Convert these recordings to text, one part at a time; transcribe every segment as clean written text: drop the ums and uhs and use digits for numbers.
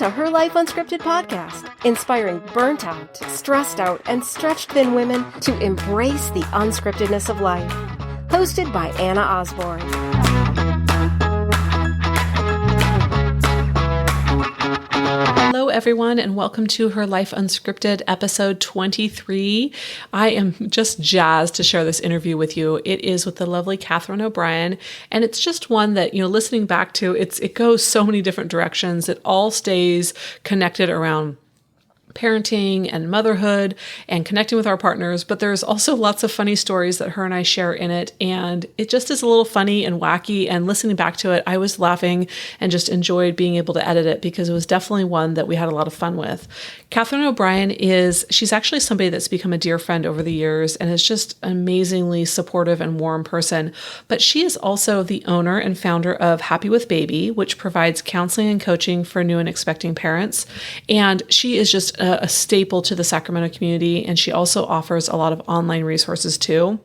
to Her Life Unscripted podcast, inspiring burnt out, stressed out, and stretched thin women to embrace the unscriptedness of life. Hosted by Anna Osborne. Hello, everyone, and welcome to Her Life Unscripted, episode 23. I am just jazzed to share this interview with you. It is with the lovely Catherine O'Brien, and it's just one that, listening back to, it goes so many different directions. It all stays connected around parenting and motherhood and connecting with our partners, but there's also lots of funny stories that her and I share in it, and it just is a little funny and wacky, and listening back to it, I was laughing and just enjoyed being able to edit it because it was definitely one that we had a lot of fun with. Catherine O'Brien she's actually somebody that's become a dear friend over the years and is just an amazingly supportive and warm person, but she is also the owner and founder of Happy with Baby, which provides counseling and coaching for new and expecting parents, and she is just a staple to the Sacramento community, and she also offers a lot of online resources too.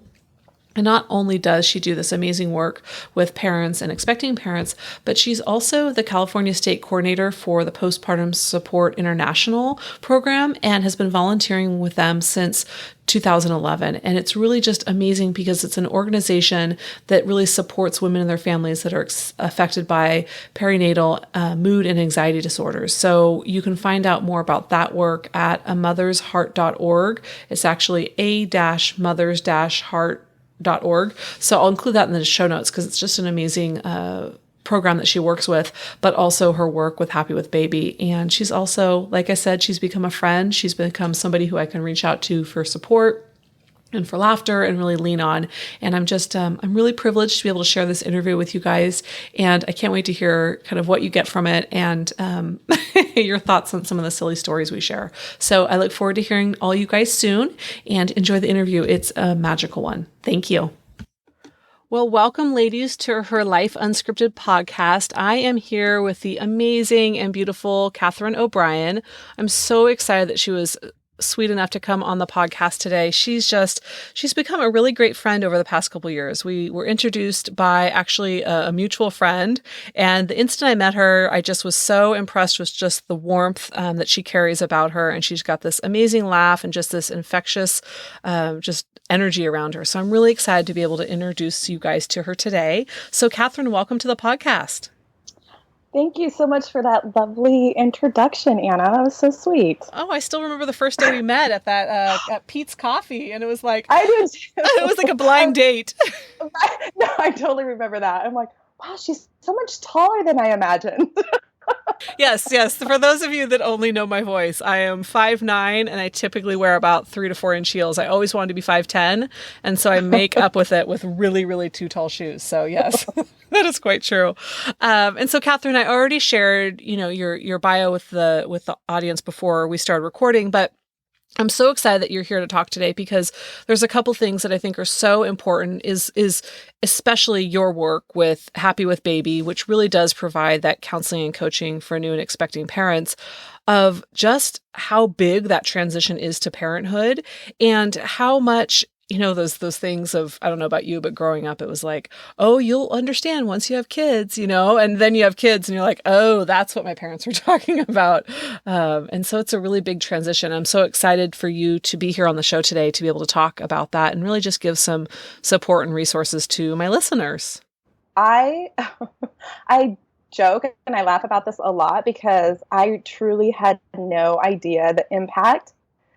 And not only does she do this amazing work with parents and expecting parents, but she's also the California State Coordinator for the Postpartum Support International program and has been volunteering with them since 2011. And it's really just amazing because it's an organization that really supports women and their families that are affected by perinatal mood and anxiety disorders. So you can find out more about that work at amothersheart.org. It's actually a-mothers-heart.org. So I'll include that in the show notes because it's just an amazing program that she works with, but also her work with Happy with Baby. And she's also, like I said, she's become a friend. She's become somebody who I can reach out to for support and for laughter and really lean on. And I'm really privileged to be able to share this interview with you guys. And I can't wait to hear kind of what you get from it and your thoughts on some of the silly stories we share. So I look forward to hearing all you guys soon and enjoy the interview. It's a magical one. Thank you. Well, welcome, ladies, to Her Life Unscripted podcast. I am here with the amazing and beautiful Catherine O'Brien. I'm so excited that she was sweet enough to come on the podcast today. She's become a really great friend over the past couple of years. We were introduced by actually a mutual friend, and the instant I met her, I just was so impressed with just the warmth that she carries about her, and she's got this amazing laugh and just this infectious just energy around her. So I'm really excited to be able to introduce you guys to her today. So Catherine, welcome to the podcast. Thank you so much for that lovely introduction, Anna. That was so sweet. Oh, I still remember the first day we met at that at Pete's Coffee, and it was like I did too. It was like a blind date. No, I totally remember that. I'm like, wow, she's so much taller than I imagined. Yes. For those of you that only know my voice, I am 5'9", and I typically wear about 3 to 4 inch heels. I always wanted to be 5'10", and so I make up with it with really, really too tall shoes. So yes, that is quite true. And so, Catherine, I already shared, your bio with the audience before we started recording, but I'm so excited that you're here to talk today because there's a couple things that I think are so important is especially your work with Happy with Baby, which really does provide that counseling and coaching for new and expecting parents, of just how big that transition is to parenthood and how much, those things of, I don't know about you, but growing up, it was like, oh, you'll understand once you have kids, and then you have kids and you're like, oh, that's what my parents were talking about. And so it's a really big transition. I'm so excited for you to be here on the show today to be able to talk about that and really just give some support and resources to my listeners. I joke and I laugh about this a lot because I truly had no idea the impact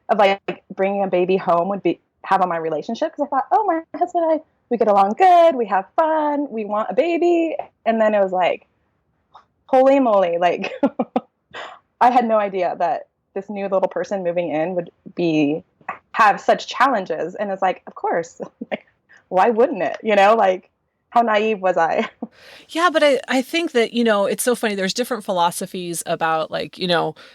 of like bringing a baby home would have on my relationship, because I thought, oh, my husband and I, we get along good, we have fun, we want a baby, and then it was like, holy moly, like I had no idea that this new little person moving in would have such challenges, and it's like, of course, like why wouldn't it? Like how naive was I? Yeah, but I think that, it's so funny. There's different philosophies about like,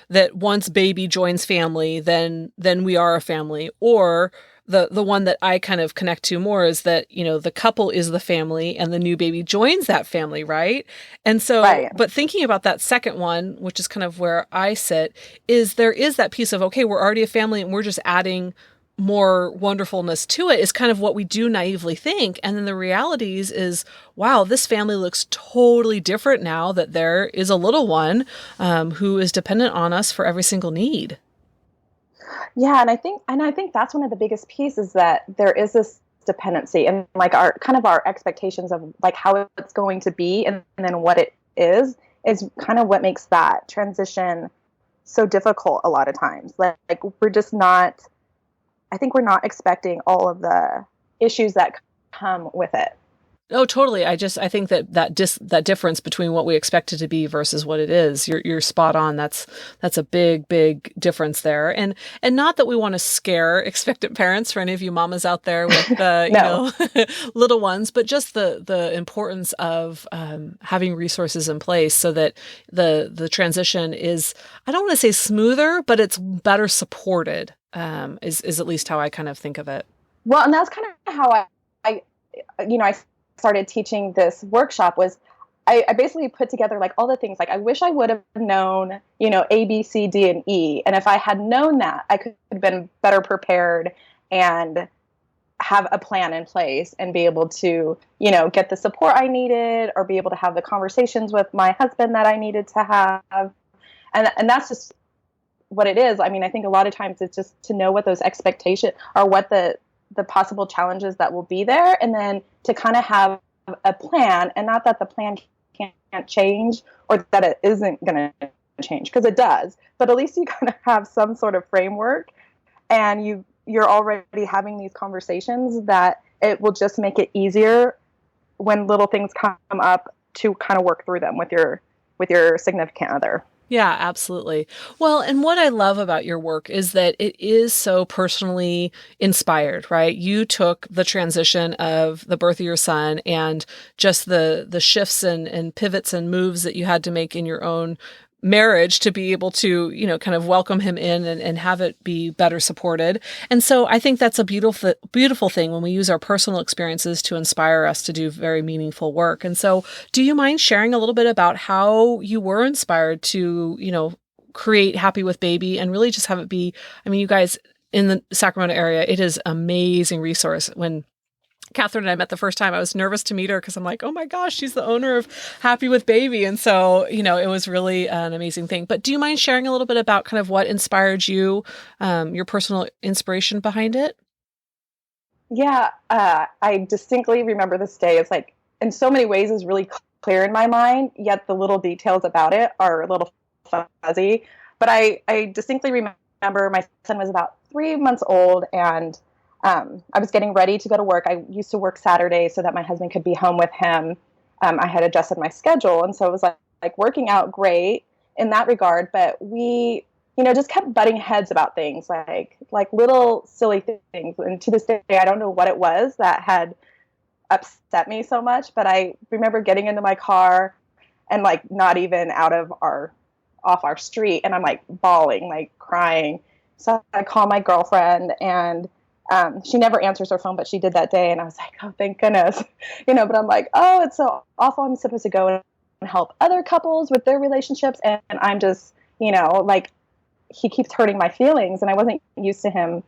that once baby joins family, then we are a family, or the one that I kind of connect to more is that, the couple is the family and the new baby joins that family, right? And so, right. But thinking about that second one, which is kind of where I sit, is there is that piece of, okay, we're already a family and we're just adding more wonderfulness to it is kind of what we do naively think. And then the realities is, wow, this family looks totally different now that there is a little one who is dependent on us for every single need. Yeah, and I think that's one of the biggest pieces, that there is this dependency, and like our kind of our expectations of like how it's going to be, and then what it is kind of what makes that transition so difficult a lot of times. Like we're just not, I think we're not expecting all of the issues that come with it. Oh, totally. I think that difference between what we expect it to be versus what it is, you're spot on. That's a big difference there. And not that we want to scare expectant parents, for any of you mamas out there with No. little ones, but just the importance of having resources in place so that the transition is, I don't want to say smoother, but it's better supported. Is at least how I kind of think of it. Well, and that's kind of how I started teaching this workshop. Was I basically put together like all the things, like I wish I would have known, A, B, C, D, and E. And if I had known that, I could have been better prepared and have a plan in place and be able to, get the support I needed, or be able to have the conversations with my husband that I needed to have. And that's just what it is. I mean, I think a lot of times it's just to know what those expectations are, what the possible challenges that will be there, and then to kind of have a plan, and not that the plan can't change, or that it isn't going to change, because it does, but at least you kind of have some sort of framework, and you're already having these conversations, that it will just make it easier when little things come up to kind of work through them with your significant other. Yeah, absolutely. Well, and what I love about your work is that it is so personally inspired, right? You took the transition of the birth of your son and just the shifts and pivots and moves that you had to make in your own marriage to be able to, kind of welcome him in and have it be better supported. And so I think that's a beautiful thing when we use our personal experiences to inspire us to do very meaningful work. And so do you mind sharing a little bit about how you were inspired to, create Happy with Baby and really just have it be, I mean, you guys in the Sacramento area, it is an amazing resource. When Catherine and I met the first time, I was nervous to meet her because I'm like, oh my gosh, she's the owner of Happy with Baby. And so, it was really an amazing thing. But do you mind sharing a little bit about kind of what inspired you, your personal inspiration behind it? Yeah, I distinctly remember this day. It's like, in so many ways, is really clear in my mind, yet the little details about it are a little fuzzy. But I distinctly remember my son was about 3 months old, and I was getting ready to go to work. I used to work Saturdays so that my husband could be home with him. I had adjusted my schedule, and so it was like working out great in that regard. But we, just kept butting heads about things, like little silly things. And to this day, I don't know what it was that had upset me so much. But I remember getting into my car and like not even off our street, and I'm like bawling, like crying. So I call my girlfriend, and she never answers her phone, but she did that day. And I was like, oh, thank goodness, but I'm like, oh, it's so awful. I'm supposed to go and help other couples with their relationships. And I'm just, like, he keeps hurting my feelings, and I wasn't used to him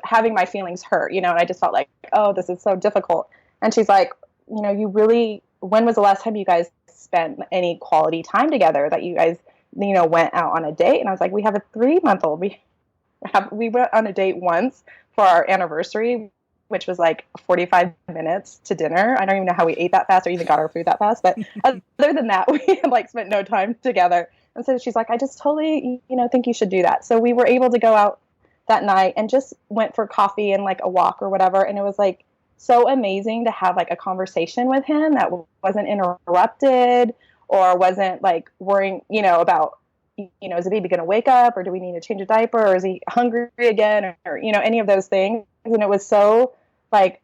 having my feelings hurt, and I just felt like, oh, this is so difficult. And she's like, when was the last time you guys spent any quality time together, that you guys, went out on a date? And I was like, we have a 3-month-old. We went on a date once for our anniversary, which was like 45 minutes to dinner. I don't even know how we ate that fast or even got our food that fast. But other than that, we had like spent no time together. And so she's like, I just totally, think you should do that. So we were able to go out that night and just went for coffee and like a walk or whatever. And it was like so amazing to have like a conversation with him that wasn't interrupted or wasn't like worrying, about, is the baby going to wake up, or do we need to change a diaper, or is he hungry again, or any of those things. And it was so like,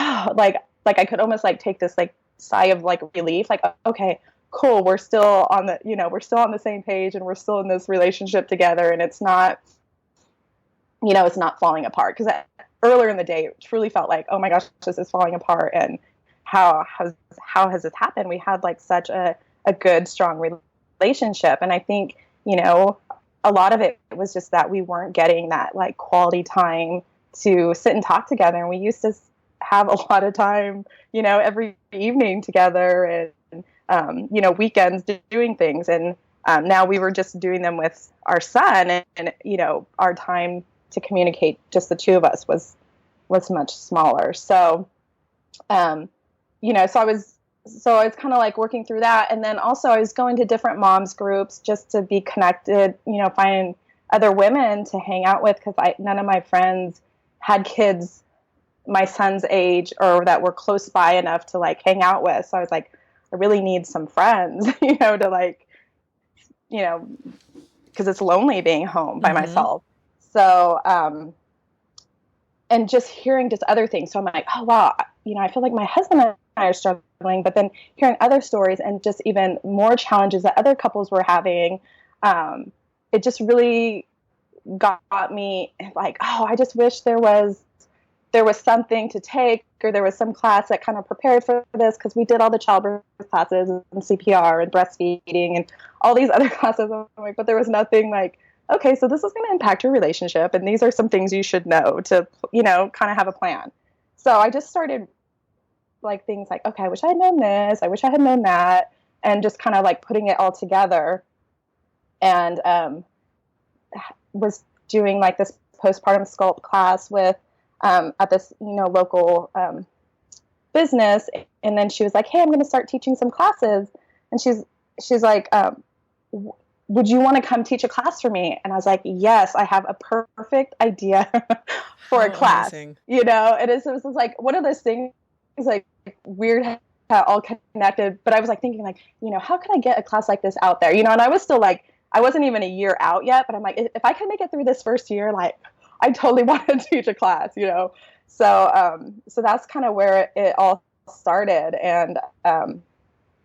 like I could almost like take this like sigh of like relief, like, okay, cool. We're still on the same page, and we're still in this relationship together. And it's not, it's not falling apart. Because earlier in the day, it truly felt like, oh my gosh, this is falling apart. And how has this happened? We had like such a good, strong relationship. And I think, a lot of it was just that we weren't getting that like quality time to sit and talk together. And we used to have a lot of time, every evening together, and, weekends doing things. And now we were just doing them with our son, and our time to communicate, just the two of us, was much smaller. So, so I was kind of like working through that. And then also I was going to different moms groups just to be connected, find other women to hang out with, because none of my friends had kids my son's age or that were close by enough to like hang out with. So I was like, I really need some friends, to like, because it's lonely being home by myself. So, and just hearing just other things. So I'm like, oh, wow, I feel like my husband and I are struggling, but then hearing other stories and just even more challenges that other couples were having, it just really got me like, oh, I just wish there was something to take, or there was some class that kind of prepared for this, because we did all the childbirth classes and CPR and breastfeeding and all these other classes. But there was nothing like, okay, so this is going to impact your relationship, and these are some things you should know to, kind of have a plan. So I just started like things like, okay, I wish I had known this, I wish I had known that, and just kind of like putting it all together. And was doing like this postpartum sculpt class with at this local business, and then she was like, hey, I'm going to start teaching some classes, and she's like, would you want to come teach a class for me? And I was like, yes, I have a perfect idea for a class. Amazing. It was like one of those things, like weird how all connected, but I was like thinking like, how can I get a class like this out there? And I was still like, I wasn't even a year out yet, but I'm like, if I can make it through this first year, like I totally want to teach a class, So that's kind of where it all started. And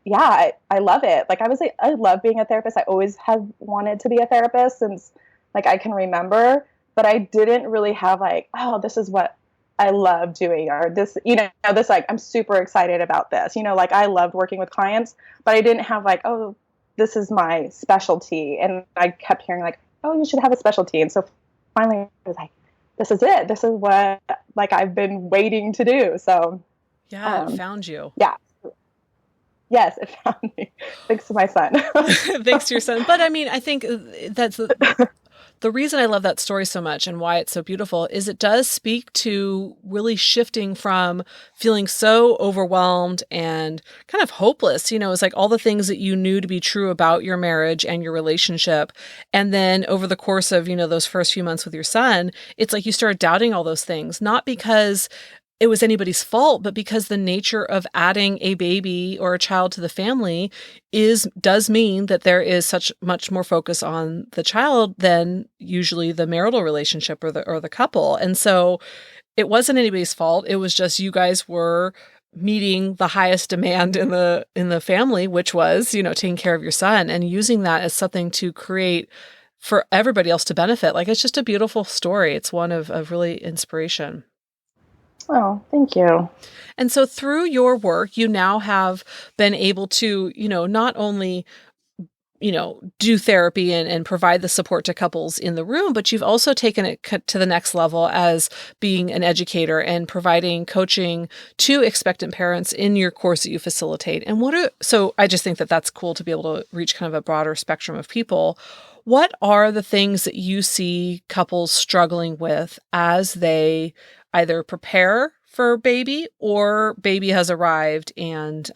yeah, I love it. Like I love being a therapist. I always have wanted to be a therapist since like I can remember, but I didn't really have like, oh, this is what I love doing, or this, this like, I'm super excited about this, like I loved working with clients, but I didn't have like, oh, this is my specialty. And I kept hearing like, oh, you should have a specialty. And so finally I was like, this is it. This is what like I've been waiting to do. So yeah, it found you. Yeah. Yes, it found me. Thanks to my son. Thanks to your son. But I mean, I think that's the reason I love that story so much and why it's so beautiful is it does speak to really shifting from feeling so overwhelmed and kind of hopeless. It's like all the things that you knew to be true about your marriage and your relationship. And then over the course of, those first few months with your son, it's like you started doubting all those things, not because it was anybody's fault, but because the nature of adding a baby or a child to the family does mean that there is such much more focus on the child than usually the marital relationship or the couple. And so it wasn't anybody's fault. It was just you guys were meeting the highest demand in the family, which was, taking care of your son and using that as something to create for everybody else to benefit. Like, it's just a beautiful story. It's one of really inspiration. Oh, thank you. And so through your work, you now have been able to, not only, do therapy and provide the support to couples in the room, but you've also taken it to the next level as being an educator and providing coaching to expectant parents in your course that you facilitate. And so I just think that that's cool to be able to reach kind of a broader spectrum of people. What are the things that you see couples struggling with as they either prepare for baby or baby has arrived, and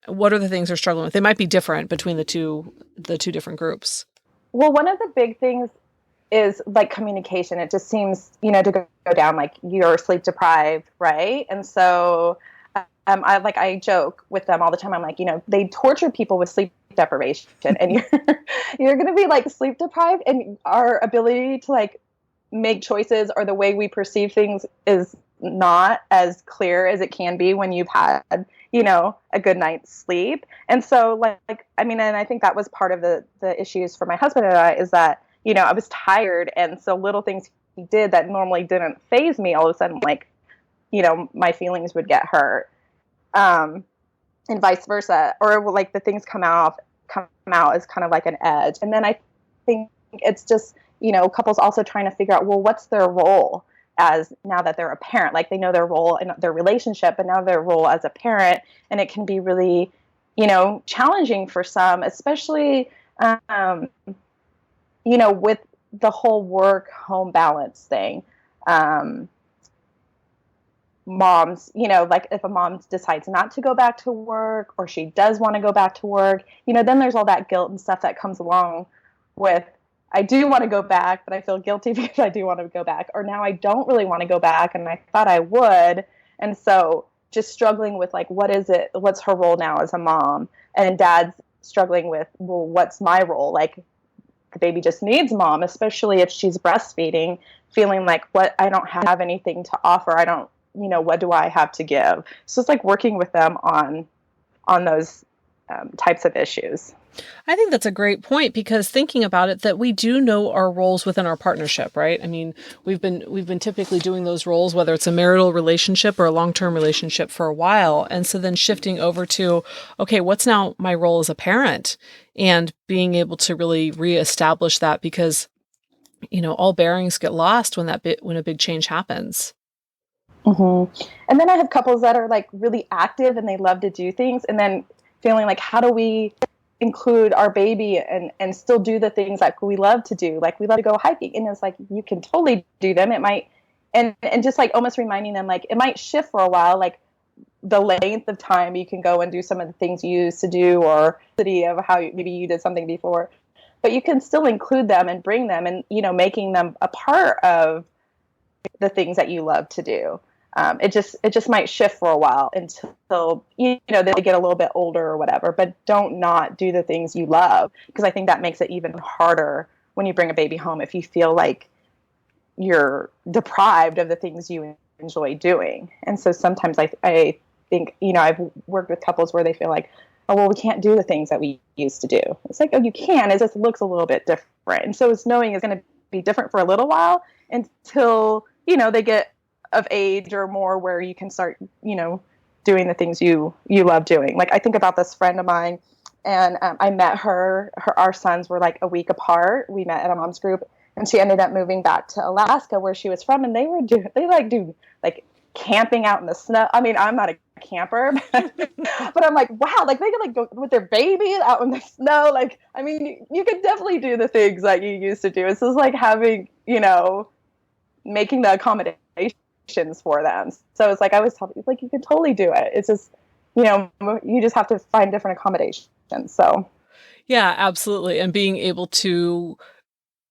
what are the things they're struggling with? They might be different between the two different groups. Well, one of the big things is like communication. It just seems, to go down like you're sleep deprived, right? And so I joke with them all the time. I'm like, they torture people with sleep deprivation, and you're going to be like sleep deprived, and our ability to like make choices or the way we perceive things is not as clear as it can be when you've had, a good night's sleep. And so and I think that was part of the issues for my husband and I, is that, I was tired. And so little things he did that normally didn't faze me, all of a sudden, like, my feelings would get hurt. And vice versa. Or like the things come out as kind of like an edge. And then I think it's just, couples also trying to figure out, well, what's their role as now that they're a parent? Like they know their role in their relationship, but now their role as a parent. And it can be really, challenging for some, especially, with the whole work home balance thing. Moms, like if a mom decides not to go back to work, or she does want to go back to work, then there's all that guilt and stuff that comes along with, I do want to go back, but I feel guilty because I do want to go back. Or now I don't really want to go back and I thought I would. And so just struggling with like, what's her role now as a mom? And dad's struggling with, well, what's my role? Like the baby just needs mom, especially if she's breastfeeding, feeling like I don't have anything to offer. I don't, what do I have to give? So it's like working with them on those types of issues. I think that's a great point, because thinking about it, that we do know our roles within our partnership, right? I mean, we've been typically doing those roles, whether it's a marital relationship or a long-term relationship, for a while. And so then shifting over to, okay, what's now my role as a parent, and being able to really reestablish that, because, all bearings get lost when when a big change happens. Mm-hmm. And then I have couples that are like really active and they love to do things, and then feeling like, how do we include our baby and still do the things like we love to do? Like we love to go hiking, and it's like, you can totally do them. It might, and just like almost reminding them, like it might shift for a while, like the length of time you can go and do some of the things you used to do, or the of how maybe you did something before, but you can still include them and bring them and, making them a part of the things that you love to do. It just might shift for a while until, they get a little bit older or whatever, but don't not do the things you love. Because I think that makes it even harder when you bring a baby home, if you feel like you're deprived of the things you enjoy doing. And so sometimes I think, I've worked with couples where they feel like, oh, well, we can't do the things that we used to do. It's like, oh, you can. It just looks a little bit different. And so it's knowing it's going to be different for a little while until, they get of age or more where you can start, doing the things you love doing. Like I think about this friend of mine, and I met our sons were like a week apart. We met at a mom's group, and she ended up moving back to Alaska where she was from. And they do camping out in the snow. I mean, I'm not a camper, but I'm like, wow, like they can like go with their babies out in the snow. Like, I mean, you could definitely do the things that you used to do. It's just like having, making the accommodations for them. So it's like, I was telling you, like, you can totally do it. It's just, you just have to find different accommodations. So. Yeah, absolutely. And being able to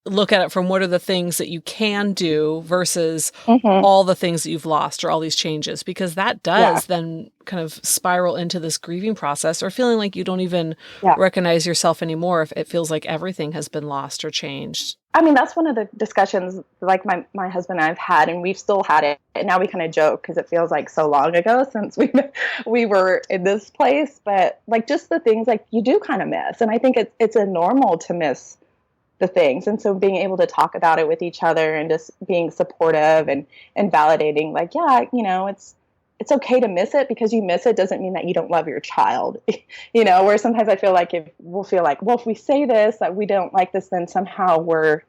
look at it from what are the things that you can do versus all the things that you've lost, or all these changes, because that does then kind of spiral into this grieving process, or feeling like you don't even recognize yourself anymore if it feels like everything has been lost or changed. I mean, that's one of the discussions like my husband and I've had, and we've still had it. And now we kind of joke because it feels like so long ago since we were in this place, but like just the things like you do kind of miss. And I think it's a normal to miss the things. And so being able to talk about it with each other and just being supportive and validating, like, it's okay to miss it. Because you miss it doesn't mean that you don't love your child, where sometimes I feel like well, if we say this, that we don't like this, then somehow we're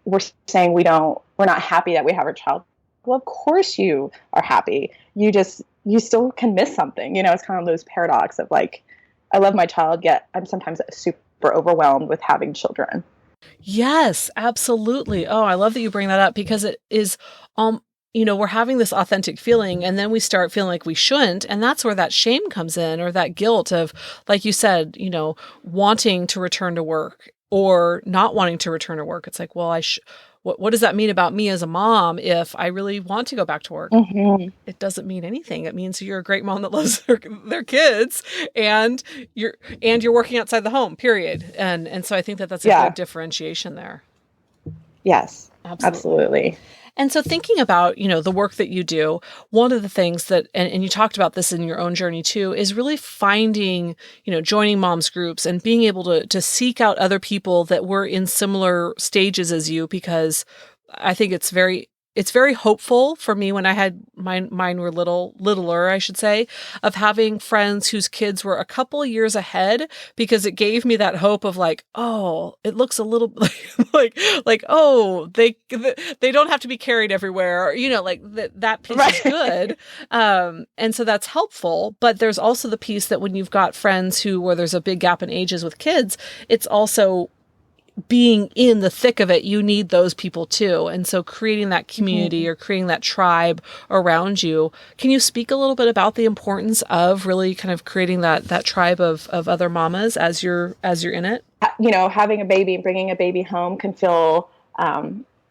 saying we're not happy that we have our child. Well, of course you are happy. You still can miss something, it's kind of those paradox of like, I love my child, yet I'm sometimes super overwhelmed with having children. Yes, absolutely. Oh, I love that you bring that up, because it is, we're having this authentic feeling, and then we start feeling like we shouldn't. And that's where that shame comes in, or that guilt of, like you said, wanting to return to work or not wanting to return to work. It's like, well, what does that mean about me as a mom if I really want to go back to work? Mm-hmm. It doesn't mean anything. It means you're a great mom that loves their kids, and you're working outside the home, period. And so I think that's a good differentiation there. Yes, absolutely. And so thinking about, the work that you do, one of the things that, and you talked about this in your own journey too, is really finding, joining moms groups and being able to seek out other people that were in similar stages as you, because I think it's very it's very hopeful for me when I had mine were littler, I should say, of having friends whose kids were a couple years ahead, because it gave me that hope of like, oh, it looks a little like oh, they don't have to be carried everywhere, or, like that piece is good. And so that's helpful, but there's also the piece that when you've got friends where there's a big gap in ages with kids, it's also being in the thick of it, you need those people too. And so creating that community or creating that tribe around you. Can you speak a little bit about the importance of really kind of creating that tribe of other mamas as you're in it? Having a baby and bringing a baby home can feel,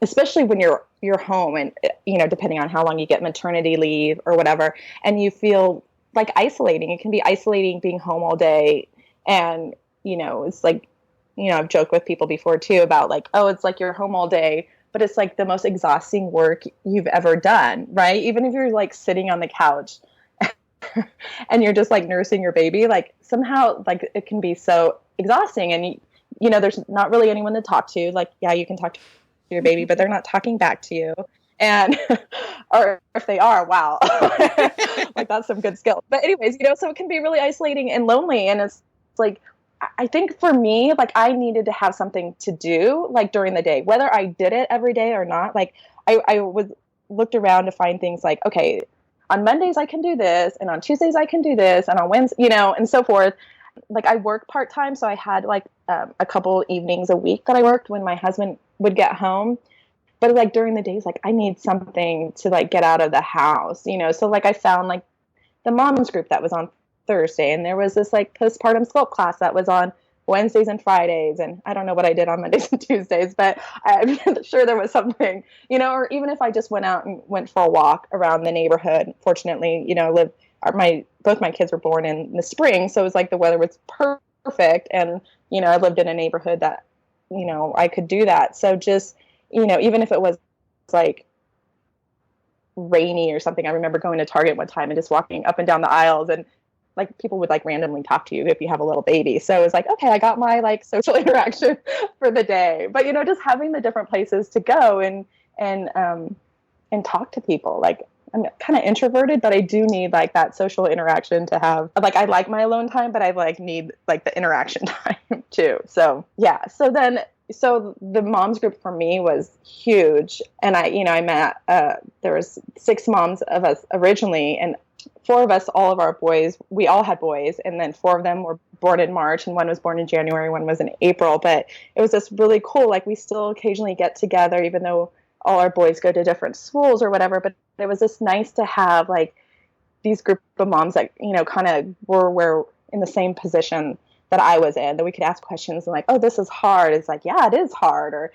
especially when you're home and, depending on how long you get maternity leave or whatever, and you feel like isolating. It can be isolating being home all day. And, it's like, I've joked with people before too about like, oh, it's like you're home all day, but it's like the most exhausting work you've ever done, right? Even if you're like sitting on the couch and you're just like nursing your baby, like somehow like it can be so exhausting. And, there's not really anyone to talk to. Like, yeah, you can talk to your baby, but they're not talking back to you. And, or if they are, wow, like that's some good skill. But anyways, so it can be really isolating and lonely. And it's like, I think for me, like I needed to have something to do like during the day, whether I did it every day or not. Like I looked around to find things like, okay, on Mondays I can do this, and on Tuesdays I can do this, and on Wednesday, and so forth. Like I work part-time. So I had like a couple evenings a week that I worked when my husband would get home. But like during the days, like I need something to like get out of the house, So like I found like the moms group that was on Thursday, and there was this like postpartum sculpt class that was on Wednesdays and Fridays, and I don't know what I did on Mondays and Tuesdays, but I'm sure there was something, or even if I just went out and went for a walk around the neighborhood. Fortunately, both my kids were born in the spring, so it was like the weather was perfect, and I lived in a neighborhood that I could do that. So just even if it was like rainy or something, I remember going to Target one time and just walking up and down the aisles, and like people would like randomly talk to you if you have a little baby. So it was like, okay, I got my like social interaction for the day. But just having the different places to go and talk to people. Like I'm kind of introverted, but I do need like that social interaction to have. Like I like my alone time, but I like need like the interaction time too. So yeah. So the moms group for me was huge. And I met, there was 6 moms of us originally, and 4 of us, all of our boys, we all had boys, and then 4 of them were born in March, and 1 was born in January, 1 was in April. But it was just really cool. Like we still occasionally get together, even though all our boys go to different schools or whatever. But it was just nice to have like these group of moms that, kind of were in the same position that I was in, that we could ask questions and like, oh, this is hard. It's like, yeah, it is hard. Or,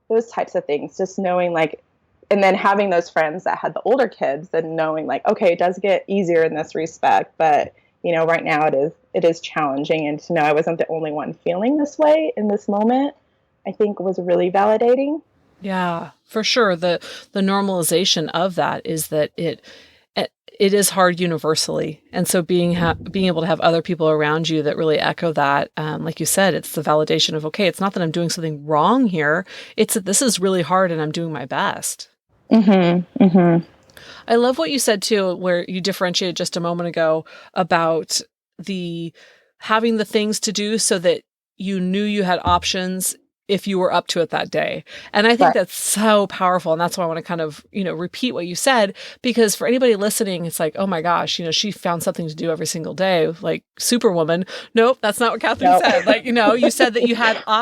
those types of things, just knowing like, and then having those friends that had the older kids and knowing like, okay, it does get easier in this respect, but right now it is challenging. And to know I wasn't the only one feeling this way in this moment, I think was really validating. Yeah, for sure. The normalization of that is that it is hard universally. And so being able to have other people around you that really echo that, like you said, it's the validation of, okay, it's not that I'm doing something wrong here. It's that this is really hard and I'm doing my best. Mm-hmm. Mm-hmm. I love what you said too, where you differentiated just a moment ago about having the things to do so that you knew you had options if you were up to it that day. And I think that's so powerful. And that's why I want to kind of, repeat what you said, because for anybody listening, it's like, oh my gosh, she found something to do every single day, like Superwoman. Nope, that's not what Catherine said. Like, you said that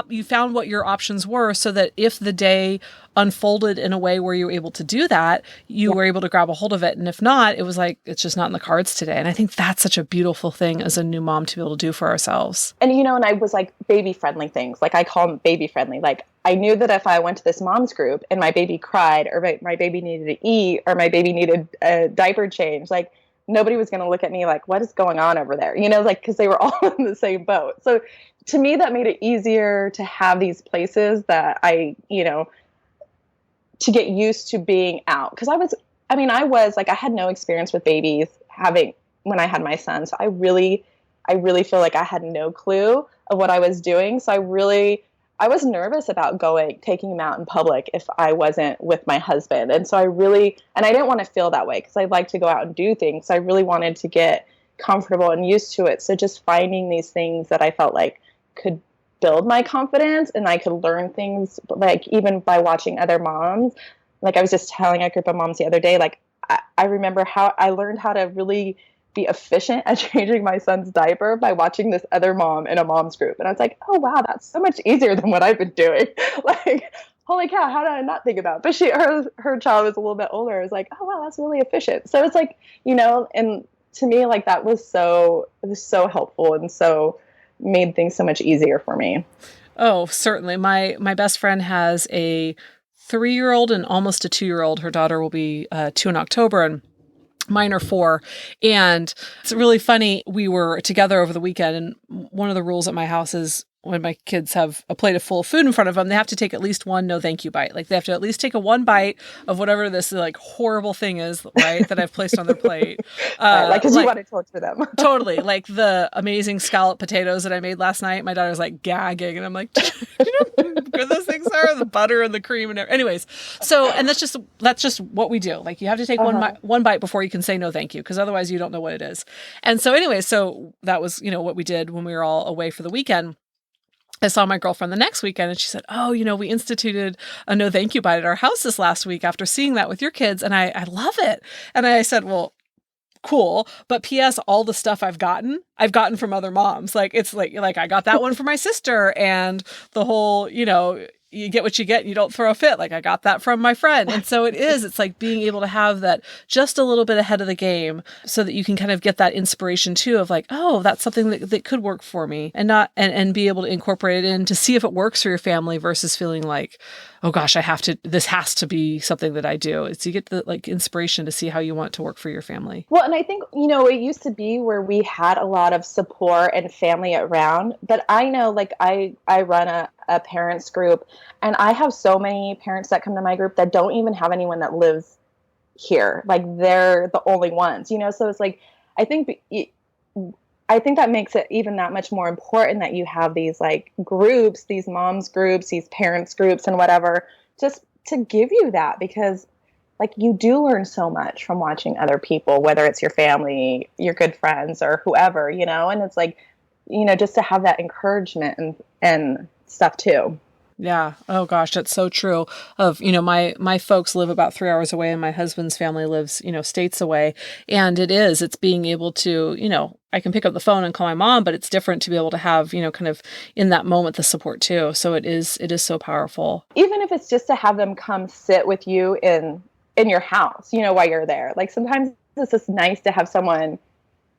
you found what your options were so that if the day unfolded in a way where you were able to do that, you were able to grab a hold of it. And if not, it was like, it's just not in the cards today. And I think that's such a beautiful thing as a new mom to be able to do for ourselves. And, and I was like baby friendly things, like I call them baby friendly. Like I knew that if I went to this mom's group and my baby cried, or my baby needed to eat, or my baby needed a diaper change, like nobody was going to look at me like, what is going on over there? Like, cause they were all in the same boat. So to me, that made it easier to have these places that I, to get used to being out. Cause I was like, I had no experience with babies when I had my son. So I really feel like I had no clue of what I was doing. So I really I was nervous about taking him out in public if I wasn't with my husband. And so and I didn't want to feel that way because I like to go out and do things. So I really wanted to get comfortable and used to it. So just finding these things that I felt like could build my confidence, and I could learn things, like even by watching other moms. Like I was just telling a group of moms the other day, like I remember how I learned how to really be efficient at changing my son's diaper by watching this other mom in a mom's group. And I was like, oh wow, that's so much easier than what I've been doing. Like, holy cow, how did I not think about it? But her child was a little bit older. I was like, oh wow, that's really efficient. So it's like, and to me, like it was so helpful and so made things so much easier for me. Oh, certainly. My best friend has a 3-year-old and almost a 2-year-old. Her daughter will be 2 in October, and mine are 4. And it's really funny. We were together over the weekend, and one of the rules at my house is when my kids have a plate full of food in front of them, they have to take at least one no thank you bite. Like they have to at least take one bite of whatever this like horrible thing is, right, that I've placed on their plate. Because you want to torture them. Totally. Like the amazing scalloped potatoes that I made last night. My daughter's like gagging, and I'm like, you know how good those things are? The butter and the cream and everything. Anyways. So, and that's just what we do. Like you have to take one bite before you can say no thank you, because otherwise you don't know what it is. And so anyway, so that was, what we did when we were all away for the weekend. I saw my girlfriend the next weekend, and she said, oh, we instituted a no thank you bite at our house this last week after seeing that with your kids. And I love it. And I said, well, cool. But P.S., all the stuff I've gotten from other moms. Like, it's like I got that one for my sister, and the whole, you get what you get and you don't throw a fit. Like I got that from my friend. And so it's like being able to have that just a little bit ahead of the game so that you can kind of get that inspiration too of like, oh, that's something that could work for me, and be able to incorporate it in to see if it works for your family versus feeling like, oh gosh, this has to be something that I do. It's you get the like inspiration to see how you want it to work for your family. Well, and I think, it used to be where we had a lot of support and family around, but I know like I run a parents group, and I have so many parents that come to my group that don't even have anyone that lives here. Like they're the only ones, so it's like, I think that makes it even that much more important that you have these like groups, these moms groups, these parents groups and whatever, just to give you that, because like you do learn so much from watching other people, whether it's your family, your good friends, or whoever, and it's like, just to have that encouragement and stuff too. Yeah. Oh gosh, that's so true. My folks live about 3 hours away, and my husband's family lives, states away. And it's being able to, I can pick up the phone and call my mom, but it's different to be able to have, kind of in that moment, the support too. So it is so powerful. Even if it's just to have them come sit with you in your house, while you're there. Like sometimes it's just nice to have someone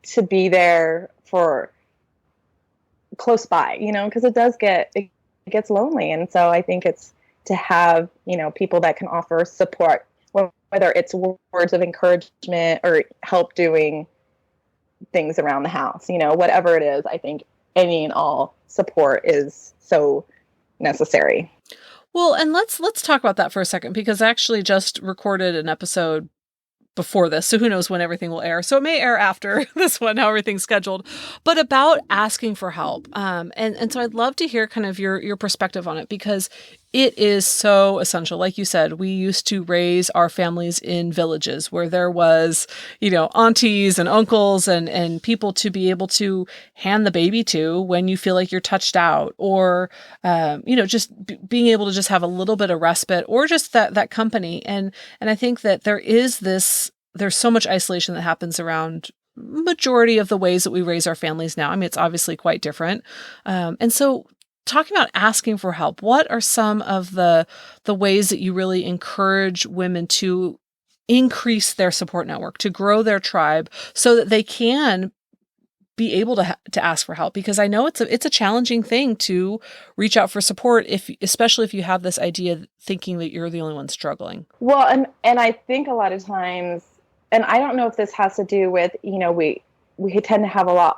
to be there for close by, because it gets lonely. And so I think it's to have, people that can offer support, whether it's words of encouragement or help doing things around the house, whatever it is. I think any and all support is so necessary. Well, and let's talk about that for a second, because I actually just recorded an episode before this, so who knows when everything will air. So it may air after this one, how everything's scheduled, but about asking for help. And so I'd love to hear kind of your perspective on it, because it is so essential. Like you said, we used to raise our families in villages where there was, aunties and uncles and people to be able to hand the baby to when you feel like you're touched out, or, just being able to just have a little bit of respite, or just that company. And I think that there's so much isolation that happens around majority of the ways that we raise our families now. I mean, it's obviously quite different. And so talking about asking for help, what are some of the ways that you really encourage women to increase their support network, to grow their tribe so that they can be able to ask for help? Because I know it's a challenging thing to reach out for support, especially if you have this idea thinking that you're the only one struggling. Well, and I think a lot of times, and I don't know if this has to do with, we tend to have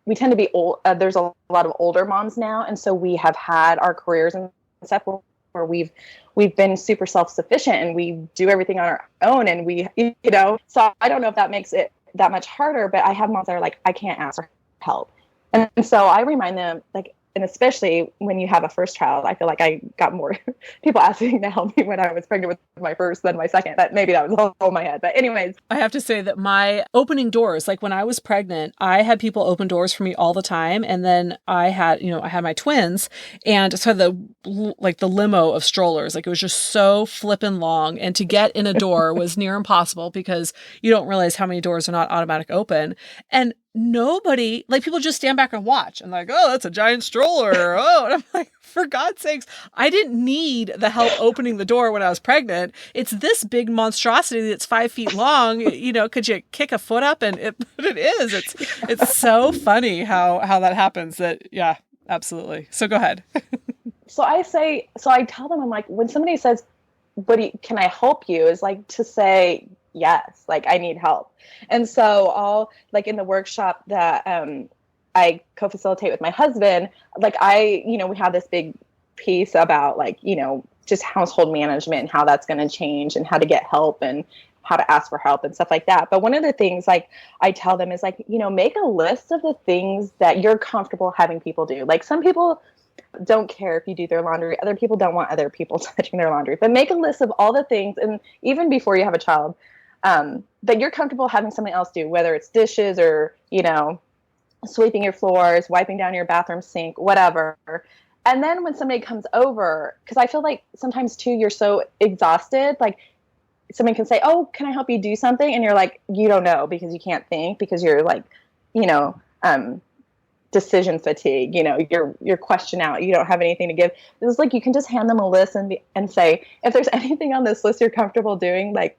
we tend to be old. There's a lot of older moms now. And so we have had our careers and stuff where we've been super self-sufficient and we do everything on our own. And so I don't know if that makes it that much harder, but I have moms that are like, I can't ask for help. And so I remind them, like, and especially when you have a first child, I feel like I got more people asking to help me when I was pregnant with my first than my second. But maybe that was all in my head. But anyways. I have to say that my opening doors, like when I was pregnant, I had people open doors for me all the time. And then I had my twins, and so the limo of strollers, like it was just so flippin' long. And to get in a door was near impossible because you don't realize how many doors are not automatic open. And nobody, like people just stand back and watch and like, oh, that's a giant stroller. Oh, and I'm like, for God's sakes, I didn't need the help opening the door when I was pregnant. It's this big monstrosity that's 5 feet long. Could you kick a foot up? And it is. It's so funny how that happens. That yeah, absolutely. So go ahead. So I tell them, I'm like, when somebody says, can I help you? Is like to say yes, like I need help. And so I'll, like in the workshop that I co-facilitate with my husband, like we have this big piece about like, just household management and how that's going to change and how to get help and how to ask for help and stuff like that. But one of the things like I tell them is like, make a list of the things that you're comfortable having people do. Like some people don't care if you do their laundry. Other people don't want other people touching their laundry. But make a list of all the things, and even before you have a child, that you're comfortable having somebody else do, whether it's dishes or, sweeping your floors, wiping down your bathroom sink, whatever. And then when somebody comes over, because I feel like sometimes too, you're so exhausted, like somebody can say, oh, can I help you do something? And you're like, you don't know because you can't think because you're like, decision fatigue, you're question out, you don't have anything to give. It's like you can just hand them a list and say, if there's anything on this list you're comfortable doing, like,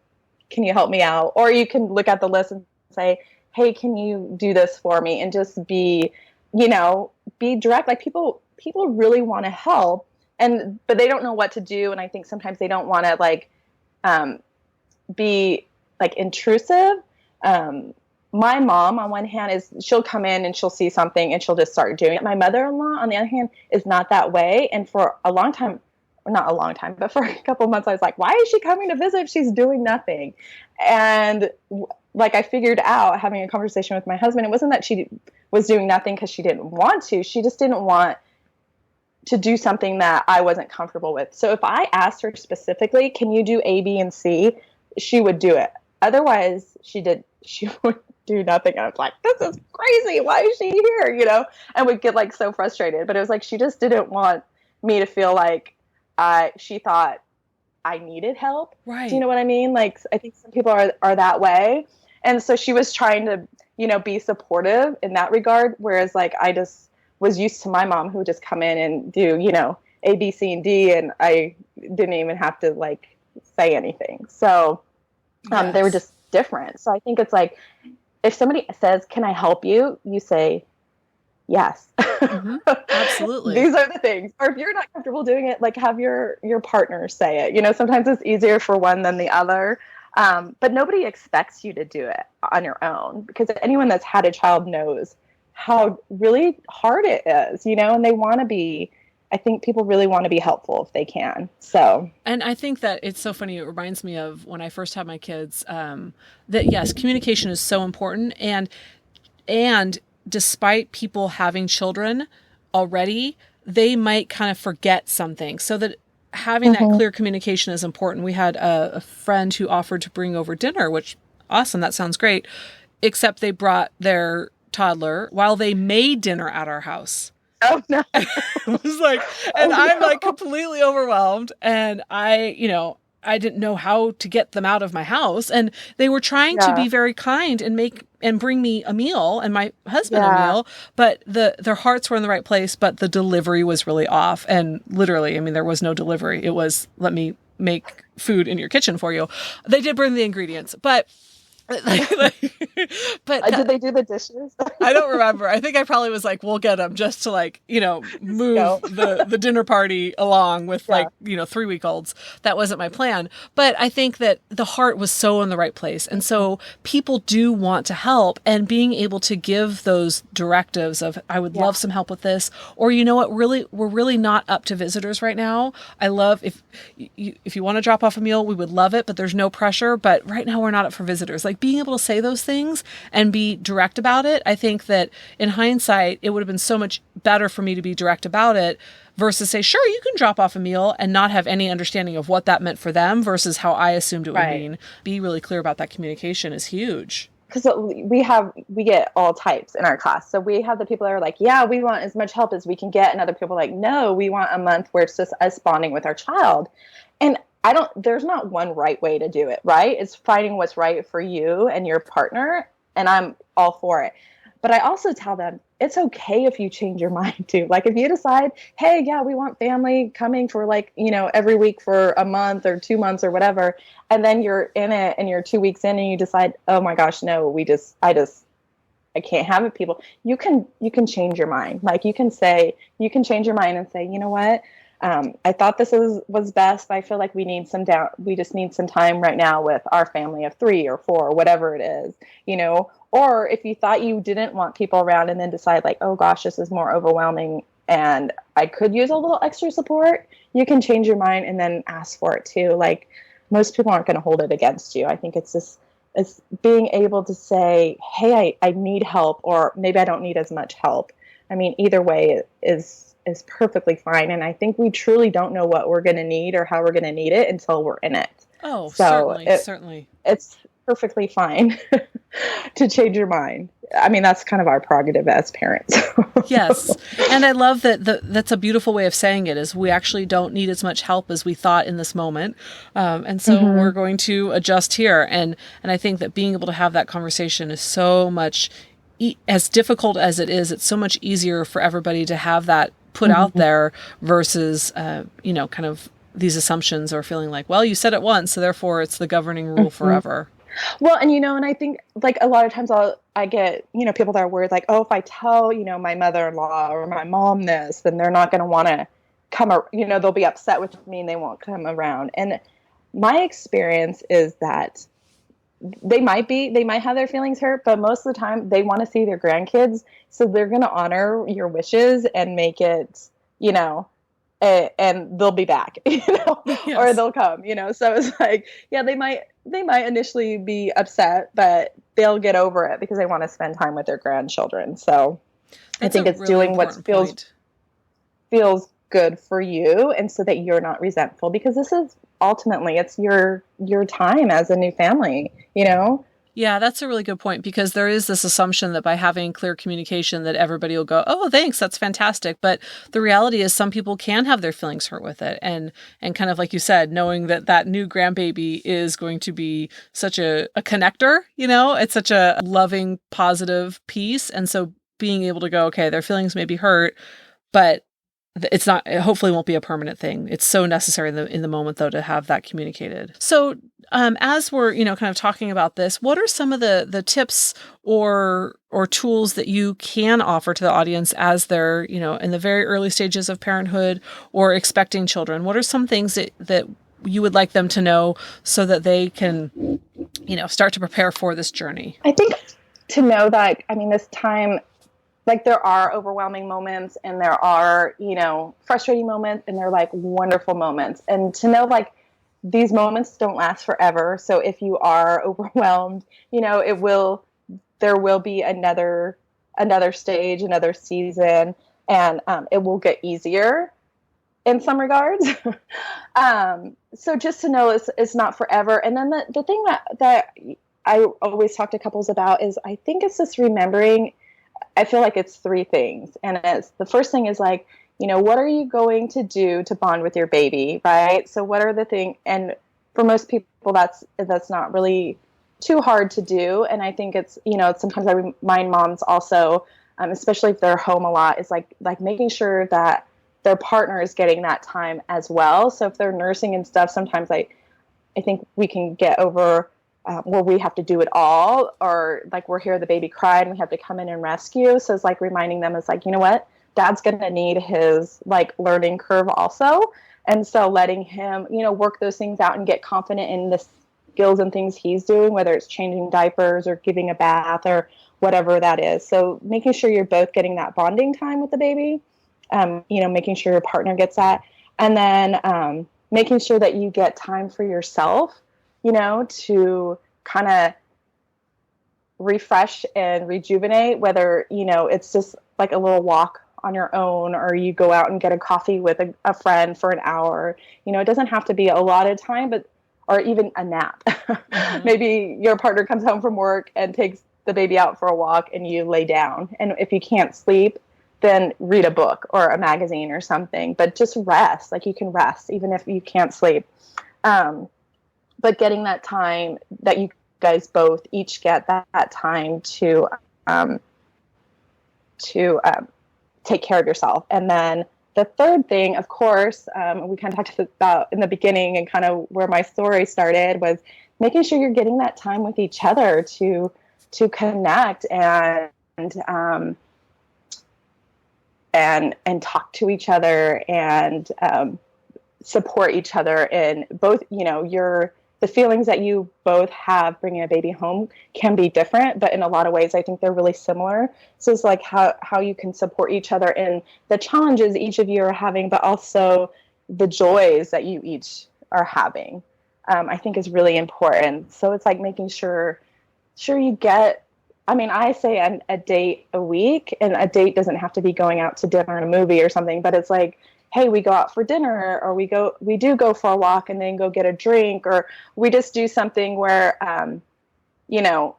can you help me out? Or you can look at the list and say, hey, can you do this for me? And just be direct. Like people really want to help, but they don't know what to do. And I think sometimes they don't want to like be like intrusive. My mom, on one hand, she'll come in and she'll see something and she'll just start doing it. My mother-in-law, on the other hand, is not that way. And for a long time, not a long time, but for a couple of months, I was like, why is she coming to visit if she's doing nothing? And like I figured out having a conversation with my husband, it wasn't that she was doing nothing because she didn't want to. She just didn't want to do something that I wasn't comfortable with. So if I asked her specifically, can you do A, B, and C? She would do it. Otherwise, she would do nothing. And I was like, this is crazy. Why is she here? And we'd get like so frustrated. But it was like she just didn't want me to feel like she thought I needed help. Right. Do you know what I mean? Like, I think some people are that way. And so she was trying to, be supportive in that regard. Whereas like, I just was used to my mom who would just come in and do, A, B, C, and D. And I didn't even have to like say anything. So Yes. They were just different. So I think it's like, if somebody says, can I help you? You say, yes. Mm-hmm. Absolutely. These are the things. Or if you're not comfortable doing it, like have your partner say it. Sometimes it's easier for one than the other. But nobody expects you to do it on your own, because anyone that's had a child knows how really hard it is, and they want to be, I think people really want to be helpful if they can. So, and I think that it's so funny. It reminds me of when I first had my kids, that yes, communication is so important. And despite people having children already, they might kind of forget something, so that having that clear communication is important. We had a friend who offered to bring over dinner, which awesome. That sounds great. Except they brought their toddler while they made dinner at our house. Oh no. It was like, and I'm like completely overwhelmed. And I didn't know how to get them out of my house. And they were trying to be very kind and bring me a meal and my husband a meal, but their hearts were in the right place, but the delivery was really off. And literally, there was no delivery. It was, let me make food in your kitchen for you. They did bring the ingredients, but did they do the dishes? I don't remember. I think I probably was like, we'll get them just to move the dinner party along with 3-week-olds. That wasn't my plan. But I think that the heart was so in the right place. And so people do want to help, and being able to give those directives of, I would love some help with this, or we're really not up to visitors right now. I love if you want to drop off a meal, we would love it, but there's no pressure. But right now we're not up for visitors. Like, being able to say those things and be direct about it, I think that in hindsight, it would have been so much better for me to be direct about it versus say, sure, you can drop off a meal and not have any understanding of what that meant for them versus how I assumed it would mean. Be really clear about that communication is huge. Because we get all types in our class. So we have the people that are like, yeah, we want as much help as we can get. And other people are like, no, we want a month where it's just us bonding with our child. And there's not one right way to do it, right? It's finding what's right for you and your partner. And I'm all for it. But I also tell them, it's okay if you change your mind too. Like if you decide, hey, yeah, we want family coming for like, every week for a month or 2 months or whatever. And then you're in it and you're 2 weeks in and you decide, oh my gosh, no, I can't have it, people. You can change your mind. Like you can change your mind and say, you know what? I thought this was best, but I feel like we just need some time right now with our family of 3 or 4, whatever it is, or if you thought you didn't want people around and then decide like, oh gosh, this is more overwhelming and I could use a little extra support, you can change your mind and then ask for it too. Like most people aren't going to hold it against you. I think it's being able to say, hey, I need help, or maybe I don't need as much help. I mean, either way is perfectly fine. And I think we truly don't know what we're going to need or how we're going to need it until we're in it. Oh, so certainly. It's perfectly fine to change your mind. I mean, that's kind of our prerogative as parents. Yes. And I love that's a beautiful way of saying it, is we actually don't need as much help as we thought in this moment. And so we're going to adjust here. And I think that being able to have that conversation is so much, as difficult as it is, it's so much easier for everybody to have that put out there versus, kind of these assumptions or feeling like, well, you said it once, so therefore it's the governing rule forever. Well, and I think like a lot of times I get, people that are worried like, oh, if I tell, my mother-in-law or my mom this, then they're not going to want to come, they'll be upset with me and they won't come around. And my experience is that they might have their feelings hurt, but most of the time they want to see their grandkids. So they're going to honor your wishes and make it, and they'll be back, yes. Or they'll come, so it's like, yeah, they might initially be upset, but they'll get over it because they want to spend time with their grandchildren. So I think it's really doing what feels good for you, and so that you're not resentful, because this is ultimately it's your time as a new family, Yeah, that's a really good point, because there is this assumption that by having clear communication that everybody will go, oh, thanks, that's fantastic. But the reality is some people can have their feelings hurt with it. And kind of like you said, knowing that new grandbaby is going to be such a connector, it's such a loving, positive piece. And so being able to go, okay, their feelings may be hurt, but it's not, it hopefully won't be a permanent thing. It's so necessary in the moment, though, to have that communicated. So as we're, kind of talking about this, what are some of the tips or tools that you can offer to the audience as they're, in the very early stages of parenthood or expecting children? What are some things that you would like them to know so that they can, start to prepare for this journey? I think to know that, this time, like there are overwhelming moments and there are, frustrating moments, and they're like wonderful moments. And to know like these moments don't last forever. So if you are overwhelmed, there will be another stage, another season, and it will get easier in some regards. So just to know it's not forever. And then the thing that I always talk to couples about is, I think it's just remembering, I feel like it's 3 things. And the first thing is like, what are you going to do to bond with your baby, right? So what are the things, and for most people, that's not really too hard to do. And I think it's, sometimes I remind moms also, especially if they're home a lot, is like making sure that their partner is getting that time as well. So if they're nursing and stuff, sometimes I think we can get over where we have to do it all, or like we're here, the baby cried and we have to come in and rescue. So it's like reminding them, it's like, you know what, dad's going to need his like learning curve also. And so letting him, work those things out and get confident in the skills and things he's doing, whether it's changing diapers or giving a bath or whatever that is. So making sure you're both getting that bonding time with the baby, making sure your partner gets that. And then making sure that you get time for yourself, to kind of refresh and rejuvenate, whether, it's just like a little walk on your own, or you go out and get a coffee with a friend for an hour. It doesn't have to be a lot of time, or even a nap. Mm-hmm. Maybe your partner comes home from work and takes the baby out for a walk and you lay down. And if you can't sleep, then read a book or a magazine or something, but just rest. Like, you can rest even if you can't sleep. But getting that time that you guys both each get that time to take care of yourself. And then the third thing, of course, we kind of talked about in the beginning, and kind of where my story started, was making sure you're getting that time with each other to connect and talk to each other and support each other in both. The feelings that you both have bringing a baby home can be different, but in a lot of ways, I think they're really similar. So it's like how you can support each other in the challenges each of you are having, but also the joys that you each are having, I think is really important. So it's like making sure you get, I say a date a week, and a date doesn't have to be going out to dinner and a movie or something, but it's like, hey, we go out for dinner, or we do go for a walk and then go get a drink, or we just do something where,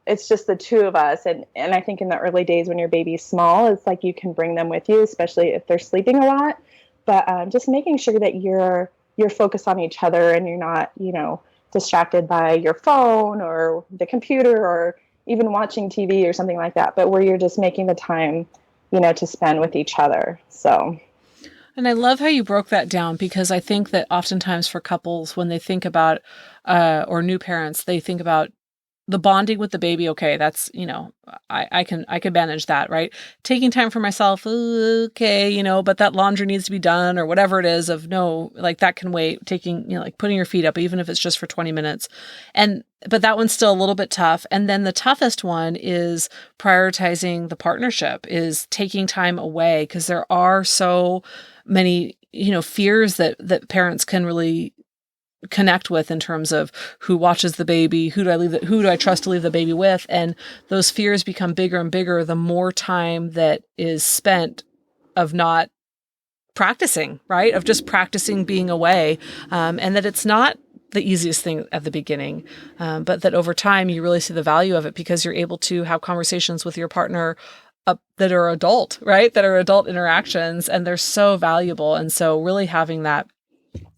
it's just the two of us. And I think in the early days when your baby's small, it's like you can bring them with you, especially if they're sleeping a lot. But just making sure that you're focused on each other, and you're not, distracted by your phone or the computer or even watching TV or something like that, but where you're just making the time, to spend with each other. So. And I love how you broke that down, because I think that oftentimes for couples, when they think about, or new parents, they think about the bonding with the baby. Okay, that's, I can manage that, right? Taking time for myself, okay, but that laundry needs to be done, or whatever it is, no, like that can wait. Taking, like putting your feet up, even if it's just for 20 minutes. But that one's still a little bit tough. And then the toughest one is prioritizing the partnership, is taking time away, because there are so many, fears that parents can really connect with in terms of who watches the baby, who do I trust to leave the baby with? And those fears become bigger and bigger the more time that is spent of not practicing, right? Of just practicing being away. And that it's not the easiest thing at the beginning, but that over time you really see the value of it, because you're able to have conversations with your partner that are adult, right? That are adult interactions, and they're so valuable. And so really having that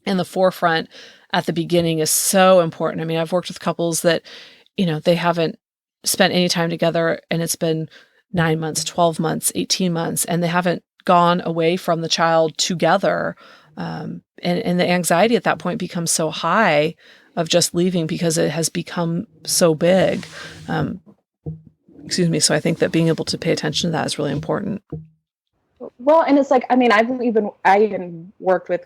in the forefront at the beginning is so important. I've worked with couples that, they haven't spent any time together, and it's been 9 months, 12 months, 18 months, and they haven't gone away from the child together. And the anxiety at that point becomes so high of just leaving, because it has become so big. So I think that being able to pay attention to that is really important. Well, and it's like, I even worked with,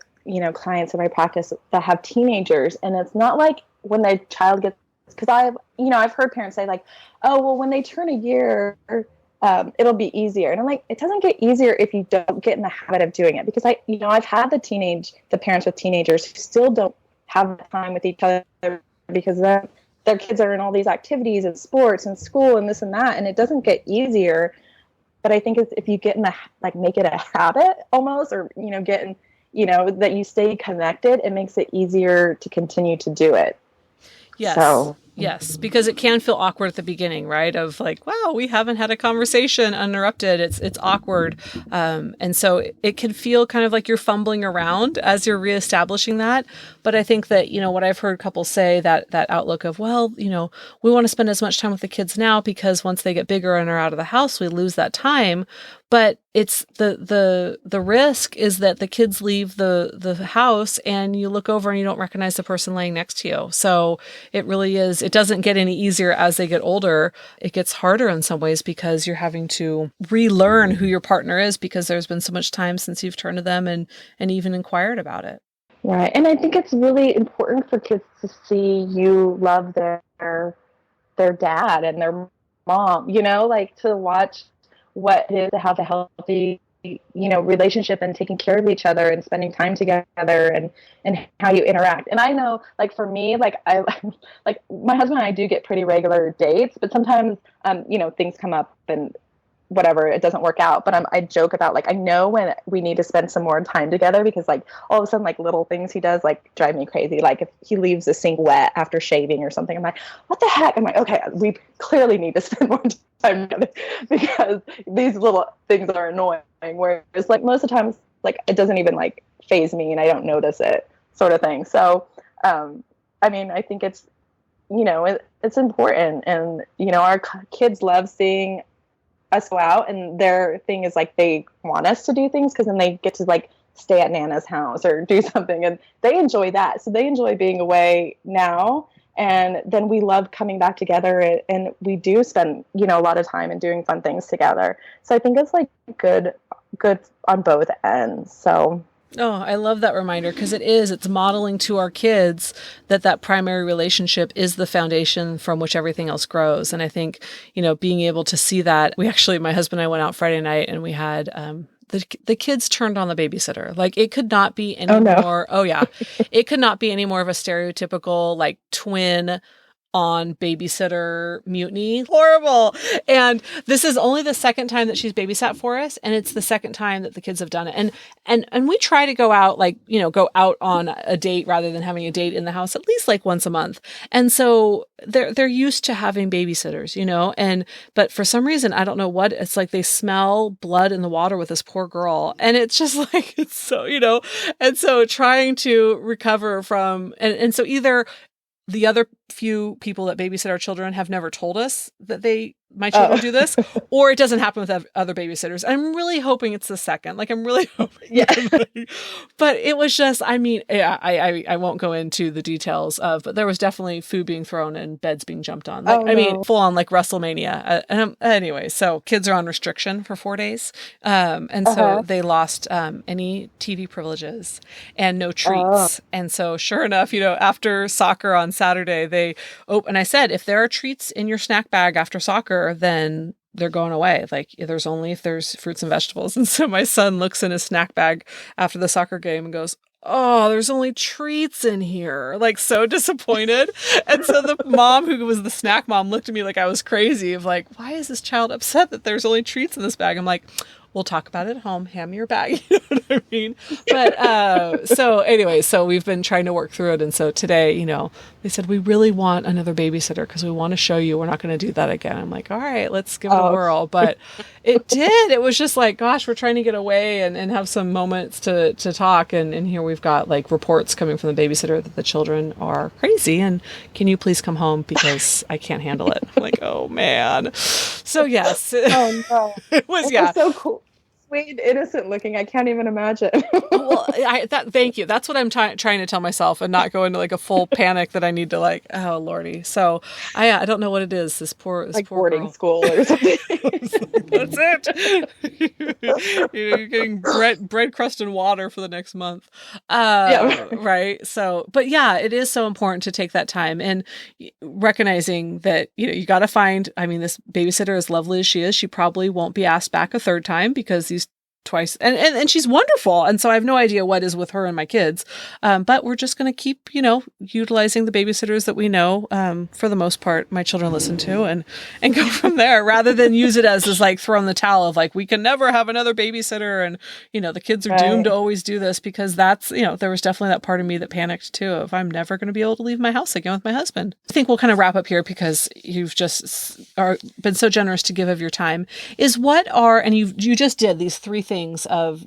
clients in my practice that have teenagers, and it's not like when the child gets, because I've heard parents say like, oh, well, when they turn a year, it'll be easier. And I'm like, it doesn't get easier if you don't get in the habit of doing it, because I've had the parents with teenagers who still don't have time with each other, because their kids are in all these activities and sports and school and this and that, and it doesn't get easier. But I think if you get in make it a habit almost, or, get in, that you stay connected, it makes it easier to continue to do it. Yes. So. Yes, because it can feel awkward at the beginning, right? Of like, wow, we haven't had a conversation uninterrupted. It's awkward. And so it can feel kind of like you're fumbling around as you're reestablishing that. But I think that, what I've heard couples say, that outlook of, well, we want to spend as much time with the kids now, because once they get bigger and are out of the house, we lose that time. But it's the risk is that the kids leave the house, and you look over and you don't recognize the person laying next to you. So it really is, it doesn't get any easier as they get older. It gets harder in some ways, because you're having to relearn who your partner is, because there's been so much time since you've turned to them and even inquired about it. Right. And I think it's really important for kids to see you love their dad and their mom, to watch what it is to have a healthy relationship and taking care of each other and spending time together and how you interact. And I know, like, for me, like, I like my husband and I do get pretty regular dates, but sometimes things come up and whatever, it doesn't work out. But I joke about, like, I know when we need to spend some more time together, because, like, all of a sudden, like, little things he does, like, drive me crazy. Like, if he leaves the sink wet after shaving or something, I'm like, what the heck? I'm like, okay, we clearly need to spend more time together, because these little things are annoying. Whereas, like, most of the times, like, it doesn't even, like, faze me and I don't notice it, sort of thing. So, I mean, I think it's, it's important. And, our kids love seeing us go out, and their thing is, like, they want us to do things because then they get to, like, stay at Nana's house or do something, and they enjoy that. So they enjoy being away now, and then we love coming back together, and we do spend a lot of time and doing fun things together. So I think it's, like, good on both ends. So Oh, I love that reminder, because it's modeling to our kids that primary relationship is the foundation from which everything else grows. And I think, being able to see that, my husband and I went out Friday night, and we had, the kids turned on the babysitter. Like, it could not be any more. Oh yeah. It could not be any more of a stereotypical, like, twin on babysitter mutiny. Horrible. And this is only the second time that she's babysat for us, and it's the second time that the kids have done it. And we try to go out, like, go out on a date rather than having a date in the house at least, like, once a month. And so they're used to having babysitters, but for some reason, I don't know what, it's like they smell blood in the water with this poor girl. And it's just like, it's so, and so trying to recover from, and so either the other few people that babysit our children have never told us that my children do this, or it doesn't happen with other babysitters. I'm really hoping it's the second. Like, I'm really hoping. Yeah. But it was just, I mean, I won't go into the details but there was definitely food being thrown and beds being jumped on. Like, I mean, full on, like, WrestleMania. Anyway, so kids are on restriction for 4 days. And so they lost any TV privileges and no treats. And so sure enough, after soccer on Saturday, and I said, if there are treats in your snack bag after soccer, then they're going away. Like, there's only if there's fruits and vegetables. And so my son looks in his snack bag after the soccer game and goes, oh, there's only treats in here. Like, so disappointed. And so the mom, who was the snack mom, looked at me like I was crazy, of like, why is this child upset that there's only treats in this bag? I'm like, we'll talk about it at home. Hand me your bag. You know what I mean? But so anyway, so we've been trying to work through it. And so today, they said, we really want another babysitter because we want to show you we're not going to do that again. I'm like, all right, let's give it a whirl. But it did. It was just like, gosh, we're trying to get away and have some moments to talk. And here we've got, like, reports coming from the babysitter that the children are crazy. And can you please come home because I can't handle it? I'm like, oh, man. So yes. Oh, no. It was, It was so cool. Sweet, innocent looking. I can't even imagine. Well, thank you. That's what I'm trying to tell myself, and not go into, like, a full panic that I need to, like, oh Lordy. So I don't know what it is. This poor boarding girl. School or something. That's it. You're getting bread crust and water for the next month. Right. So, but yeah, it is so important to take that time and recognizing that, you got to find, I mean, this babysitter, as lovely as she is, she probably won't be asked back a third time, because these twice and she's wonderful, and so I have no idea what is with her and my kids, but we're just going to keep utilizing the babysitters that we know, for the most part my children listen to, and go from there, rather than use it as this, like, throw in the towel of, like, we can never have another babysitter, and the kids are doomed to always do this, because that's there was definitely that part of me that panicked too, if I'm never going to be able to leave my house again with my husband. I think we'll kind of wrap up here, because you've just been so generous to give of your time. And you just did these 3 things of,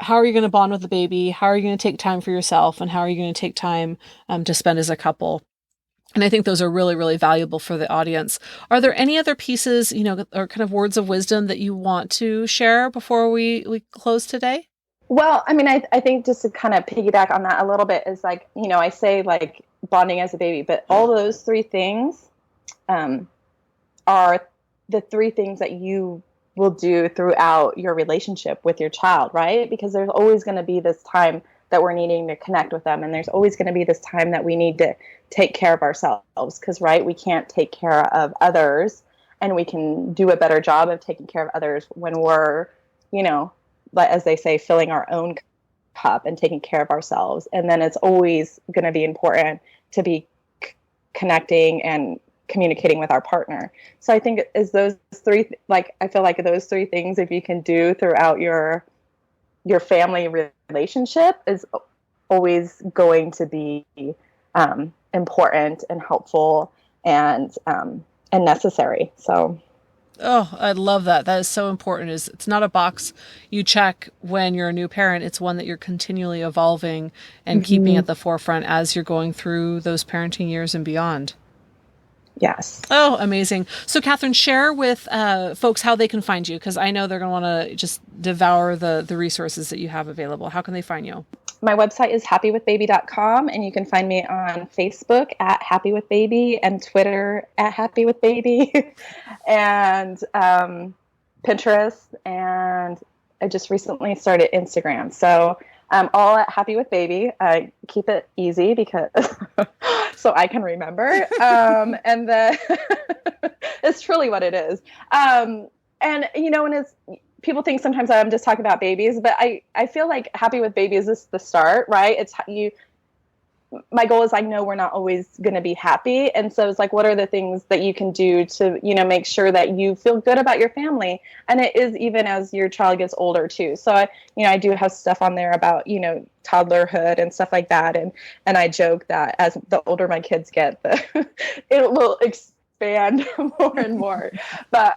how are you going to bond with the baby? How are you going to take time for yourself? And how are you going to take time to spend as a couple? And I think those are really, really valuable for the audience. Are there any other pieces, or kind of words of wisdom that you want to share before we close today? Well, I mean, I think just to kind of piggyback on that a little bit is, like, I say, like, bonding as a baby, but all those 3 things are the 3 things that you will do throughout your relationship with your child, right? Because there's always going to be this time that we're needing to connect with them. And there's always going to be this time that we need to take care of ourselves, because, right, we can't take care of others, and we can do a better job of taking care of others when we're, as they say, filling our own cup and taking care of ourselves. And then it's always going to be important to be connecting and communicating with our partner. So I think is those three, I feel like those three things, if you can do throughout your family relationship, is always going to be important and helpful and necessary. So. Oh, I love that. That is so important. It's not a box you check when you're a new parent. It's one that you're continually evolving and keeping at the forefront as you're going through those parenting years and beyond. Yes. Oh, amazing. So Catherine, share with folks how they can find you, because I know they're going to want to just devour the resources that you have available. How can they find you? My website is happywithbaby.com, and you can find me on Facebook at happywithbaby and Twitter at happywithbaby and Pinterest. And I just recently started Instagram. So all at Happy with Baby. I keep it easy because so I can remember. And then it's truly what it is. And and it's, people think sometimes I'm just talking about babies, but I feel like Happy with Baby is just the start, right? It's my goal is I know we're not always going to be happy. And so it's like, what are the things that you can do to, make sure that you feel good about your family? And it is even as your child gets older too. So I do have stuff on there about, toddlerhood and stuff like that. And I joke that as the older my kids get, it will expand more and more. But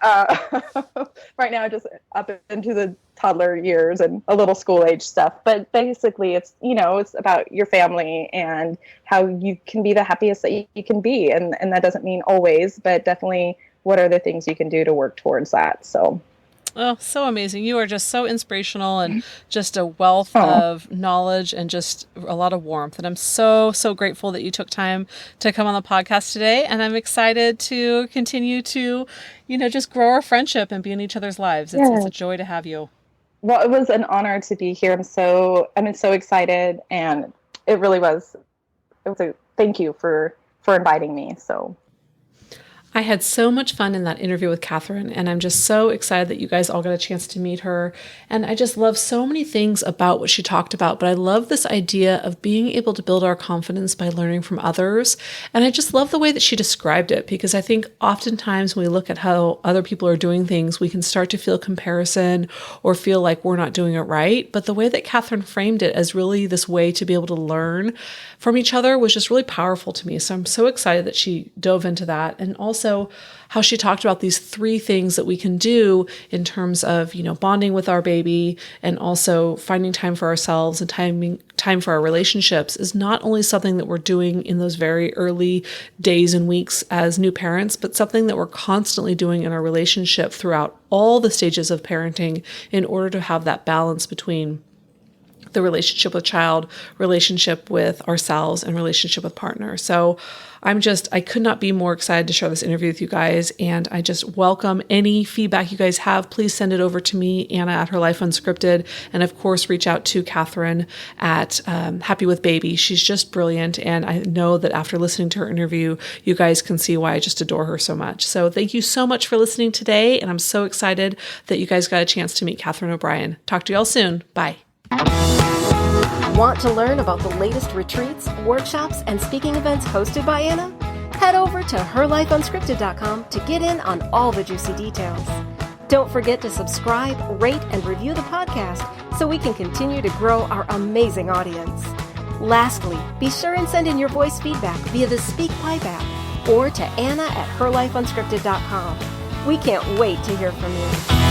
right now, just up into the toddler years and a little school age stuff. But basically, it's it's about your family and how you can be the happiest that you can be, and that doesn't mean always, but definitely what are the things you can do to work towards that. So. Oh, so amazing. You are just so inspirational and just a wealth of knowledge and just a lot of warmth. And I'm so, so grateful that you took time to come on the podcast today. And I'm excited to continue to, just grow our friendship and be in each other's lives. It's a joy to have you. Well, it was an honor to be here. I'm so excited. And it really was. It was thank you for inviting me. So. I had so much fun in that interview with Catherine, and I'm just so excited that you guys all got a chance to meet her. And I just love so many things about what she talked about, but I love this idea of being able to build our confidence by learning from others. And I just love the way that she described it, because I think oftentimes when we look at how other people are doing things, we can start to feel comparison or feel like we're not doing it right. But the way that Catherine framed it as really this way to be able to learn from each other was just really powerful to me. So I'm so excited that she dove into that. And also how she talked about these three things that we can do in terms of, bonding with our baby and also finding time for ourselves and time for our relationships is not only something that we're doing in those very early days and weeks as new parents, but something that we're constantly doing in our relationship throughout all the stages of parenting in order to have that balance between the relationship with child, relationship with ourselves, and relationship with partner. So I could not be more excited to share this interview with you guys. And I just welcome any feedback you guys have. Please send it over to me, Anna at Her Life Unscripted. And of course, reach out to Catherine at Happy with Baby. She's just brilliant. And I know that after listening to her interview, you guys can see why I just adore her so much. So thank you so much for listening today. And I'm so excited that you guys got a chance to meet Catherine O'Brien. Talk to you all soon. Bye. Want to learn about the latest retreats, workshops, and speaking events hosted by Anna? Head over to herlifeunscripted.com to get in on all the juicy details. Don't forget to subscribe, rate, and review the podcast so we can continue to grow our amazing audience. Lastly, be sure and send in your voice feedback via the SpeakPipe app or to Anna at herlifeunscripted.com. We can't wait to hear from you.